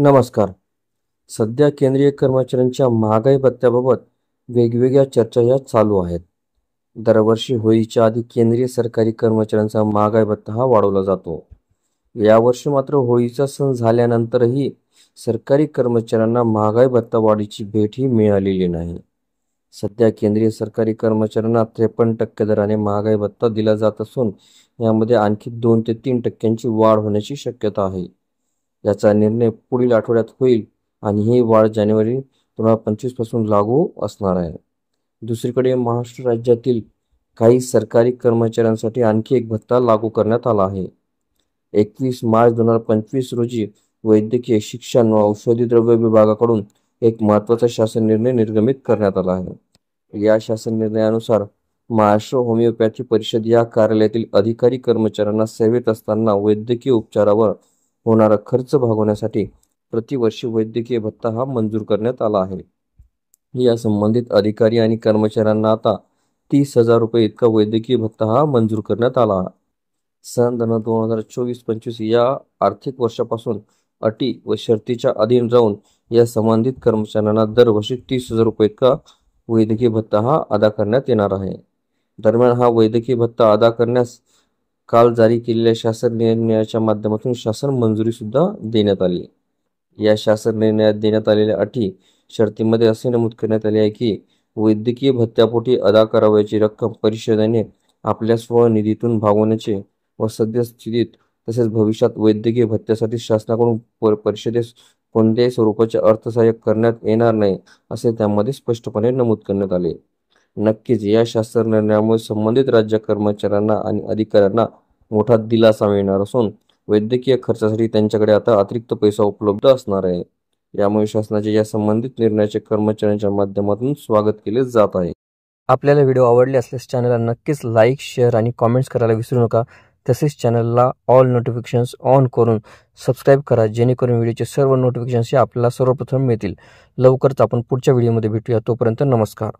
नमस्कार. सध्या केंद्रीय कर्मचाऱ्यांच्या महागाई भत्त्याबाबत वेगवेगळ्या चर्चा या चालू आहेत. दरवर्षी होळीच्या आधी केंद्रीय सरकारी कर्मचाऱ्यांचा महागाई भत्ता हा वाढवला जातो. यावर्षी मात्र होळीचा सण झाल्यानंतरही सरकारी कर्मचाऱ्यांना महागाई भत्ता वाढीची भेटही मिळालेली नाही. सध्या केंद्रीय सरकारी कर्मचाऱ्यांना 53% दराने महागाई भत्ता दिला जात असून यामध्ये आणखी 2 ते 3% वाढ होण्याची शक्यता आहे. याचा निर्णय पुढील आठवड्यात होईल आणि ही वाढ जानेवारी 2025 पासून लागू असणार आहे. दुसरीकडे महाराष्ट्र राज्यातील काही सरकारी कर्मचाऱ्यांसाठी आणखी एक भत्ता लागू करण्यात आला आहे. 21 मार्च 2025 रोजी वैद्यकीय शिक्षण व औषधी द्रव्य विभागाकडून एक महत्त्वाचा शासन निर्णय निर्गमित करण्यात आला आहे. या शासन निर्णयानुसार महाराष्ट्र होमिओपॅथी परिषद या कार्यालयातील अधिकारी कर्मचाऱ्यांना सेवेत असताना वैद्यकीय उपचारावर होणारा खर्च भागवण्यासाठी प्रतिवर्षी वैद्यकीय भत्ता हा मंजूर करण्यात आला आहे. या संबंधित अधिकारी आणि कर्मचाऱ्यांना आता 30,000 रुपये इतका वैद्यकीय भत्ता हा मंजूर करण्यात आला. सन 2024-25 या आर्थिक वर्षापासून अटी व शर्तीच्या अधीन राहून या संबंधित कर्मचाऱ्यांना दरवर्षी 30,000 रुपये इतका वैद्यकीय भत्ता हा अदा करण्यात येणार आहे. दरम्यान हा वैद्यकीय भत्ता अदा करण्यास काल जारी केलेल्या शासन निर्णयाच्या माध्यमातून शासन मंजुरी सुद्धा देण्यात आली. या शासन निर्णयात देण्यात आलेल्या अटी शर्तीमध्ये असे नमूद करण्यात आले आहे की वैद्यकीय भत्त्यापोटी अदा करावयाची रक्कम परिषदेने आपल्या स्वनिधीतून भागवण्याचे व सद्यस्थितीत तसेच भविष्यात वैद्यकीय भत्त्यासाठी शासनाकडून परिषदेस कोणत्याही स्वरूपाचे अर्थसहाय्य करण्यात येणार नाही असे त्यामध्ये स्पष्टपणे नमूद करण्यात आले. नक्कीच या शासन निर्णयामुळे संबंधित राज्य कर्मचाऱ्यांना आणि अधिकाऱ्यांना मोठा दिलासा मिळणार असून वैद्यकीय खर्चासाठी त्यांच्याकडे आता अतिरिक्त पैसा उपलब्ध असणार आहे. यामुळे शासनाच्या या संबंधित निर्णयाचे कर्मचाऱ्यांच्या माध्यमातून स्वागत केले जात आहे. आपल्याला व्हिडिओ आवडले असल्यास चॅनलला नक्कीच लाईक, शेअर आणि कॉमेंट्स करायला विसरू नका. तसेच चॅनलला ऑल नोटिफिकेशन्स ऑन करून सबस्क्राईब करा, जेणेकरून व्हिडिओचे सर्व नोटिफिकेशन्स आपल्याला सर्वप्रथम मिळतील. लवकरच आपण पुढच्या व्हिडिओमध्ये भेटूया. तोपर्यंत नमस्कार.